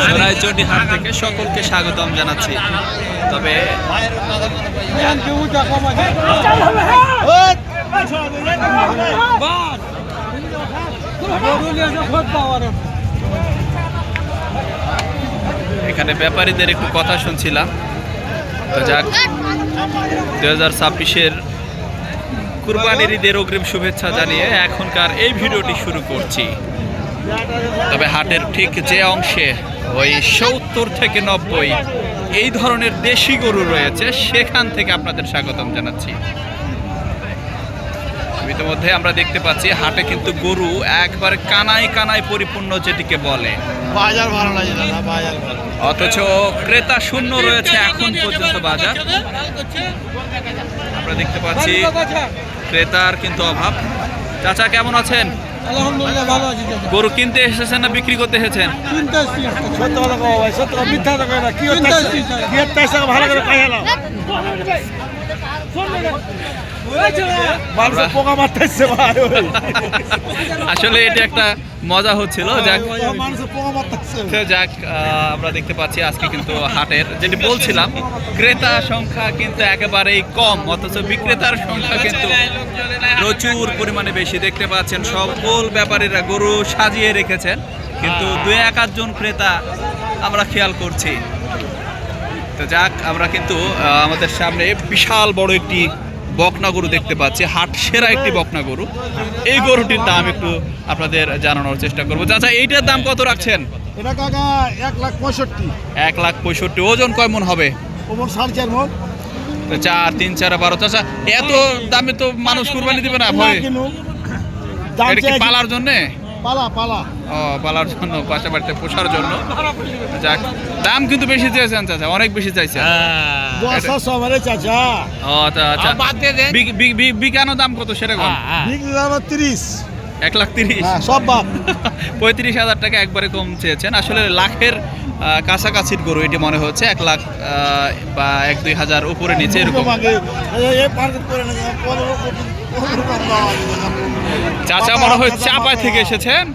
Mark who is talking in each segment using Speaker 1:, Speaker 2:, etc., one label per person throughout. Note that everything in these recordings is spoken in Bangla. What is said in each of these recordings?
Speaker 1: সোনাইচন্ডী হাট থেকে সকলকে স্বাগতম জানাচ্ছি। তবে এখানে ব্যাপারীদের একটু কথা শুনছিলাম। তো যাক, 2026-এর কুরবানির ঈদের অগ্রিম শুভেচ্ছা জানিয়ে এখনকার এই ভিডিওটি শুরু করছি। তবে হাটের ঠিক যে অংশে ওই 70 থেকে 90 এই ধরনের দেশি গরু রয়েছে, সেখান থেকে আপনাদের স্বাগতম জানাচ্ছি। ইতিমধ্যে আমরা দেখতে পাচ্ছি হাটে কিন্তু গরু একবার কানায় কানায় পরিপূর্ণ, যেটিকে বলে
Speaker 2: বাজার ভালো লাগে না, বাজার ভালো,
Speaker 1: অথচ ক্রেতা শূন্য রয়েছে এখন পর্যন্ত বাজার। আমরা দেখতে পাচ্ছি ক্রেতার কিন্তু অভাব। চাচা কেমন আছেন?
Speaker 2: আলহামদুলিল্লাহ ভালো আছি।
Speaker 1: গরু কিনতে এসেছেন না বিক্রি করতে এসেছেন?
Speaker 2: কিনতে আসছি। সত্য কথা কও ভাই, সত্য কথা, মিথ্যা কথা কই না। কি হচ্ছে? কি হচ্ছে? ভালো করে কই হলো। মানুষ পোকা মারতেছে ভাই।
Speaker 1: আসলে এটা একটা মজা হচ্ছিল। যাক,
Speaker 2: মানুষ পোকা মারতেছে।
Speaker 1: যাক, আমরা দেখতে পাচ্ছি আজকে কিন্তু হাটের, যেটি বলছিলাম, ক্রেতা সংখ্যা কিন্তু একেবারেই কম, অথচ বিক্রেতার সংখ্যা কিন্তু প্রচুর পরিমাণে বেশি। দেখতে পাচ্ছেন সকল ব্যাপারীরা গরু সাজিয়ে রেখেছেন, কিন্তু 2-1 জন ক্রেতা আমরা খেয়াল করছি। তো যাক, আমরা কিন্তু আমাদের সামনে বিশাল বড় একটি বকনা গরু দেখতে পাচ্ছি, হাট সেরা একটি বকনা গরু। এই গরুটির দাম একটু আপনাদের জানানোর চেষ্টা করবো। চাচা, এইটার দাম কত রাখছেন?
Speaker 2: এটা কাকা 1,65,000।
Speaker 1: 1,65,000। ওজন কয় মন হবে?
Speaker 2: ওমন 4.5 মণ।
Speaker 1: 4, 3, 4, 12। চাচা, এত দামে তো মানুষ কুরবানি দিবে না ভয়? এটা কি পালার জন্যে?
Speaker 2: পালা পালা।
Speaker 1: ও, পালার জন্য, বাসা বাড়িতে পোষার জন্য। যাক, দাম কিন্তু বেশি চেয়েছেন চাচা, অনেক বেশি চাইছেন।
Speaker 2: চাচা
Speaker 1: ও আচ্ছা, বিকানো দাম কত সেটা কম?
Speaker 2: 30।
Speaker 1: 1,30,000
Speaker 2: সব বাপ।
Speaker 1: 35,000 টাকা একবারে কম চেয়েছেন। আসলে লাখের কাছাকাছির গরু এটি মনে হচ্ছে। 1 লাখ বা 1-2 হাজার উপরে নিচে এরকম। চাচা মনে হয় চাপাই থেকে এসেছেন,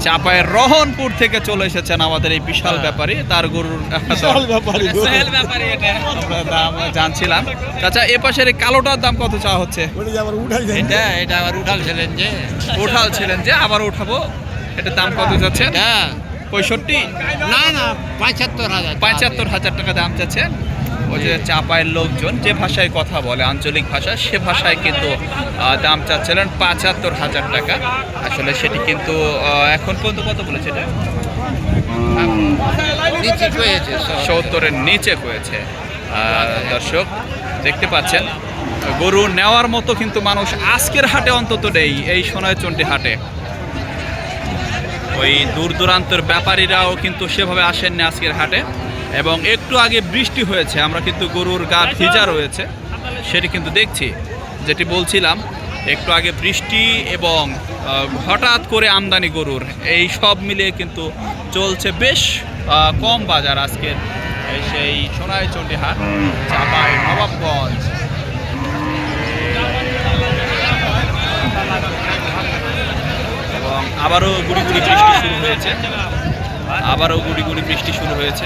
Speaker 1: চাপায়ের রহনপুর থেকে চলে এসেছেন আমাদের এই বিশাল ব্যাপারী। তার গরুর দাম জানছিলাম। চাচা, এ পাশের এই কালোটার দাম কত চাওয়া হচ্ছে?
Speaker 3: এটা আবার উঠালছিলেন
Speaker 1: যে আবার উঠাবো, এটার দাম কত যাচ্ছে? 65?
Speaker 3: না 75,000।
Speaker 1: 75,000 টাকা দাম চাচ্ছেন। ওই যে চাপায়ের লোকজন যে ভাষায় কথা বলে, আঞ্চলিক ভাষা, সে ভাষায় কিন্তু দাম চাচ্ছিলেন 75,000 টাকা। আসলে সেটি কিন্তু এখন পর্যন্ত কত বলেছে? এটা 70-এর নিচে হয়েছে। দর্শক দেখতে পাচ্ছেন, গরু নেওয়ার মতো কিন্তু মানুষ আজকের হাটে অন্তত নেই, এই সোনাইচন্ডী হাটে। ওই দূর দূরান্তের ব্যাপারীরাও কিন্তু সেভাবে আসেননি আজকের হাটে। এবং একটু আগে বৃষ্টি হয়েছে, আমরা কিন্তু গরুর গা ভিজা রয়েছে, সেটি কিন্তু দেখছি। যেটি বলছিলাম, একটু আগে বৃষ্টি এবং হঠাৎ করে আমদানি গরুর, এই সব মিলিয়ে কিন্তু চলছে বেশ কম বাজার আজকের সেই সোনাইচন্ডী হাট, চাপাই নবাবগঞ্জ। এবং আবারও গুড়ি গুড়ি বৃষ্টি শুরু হয়েছে, বৃষ্টি শুরু হয়েছে।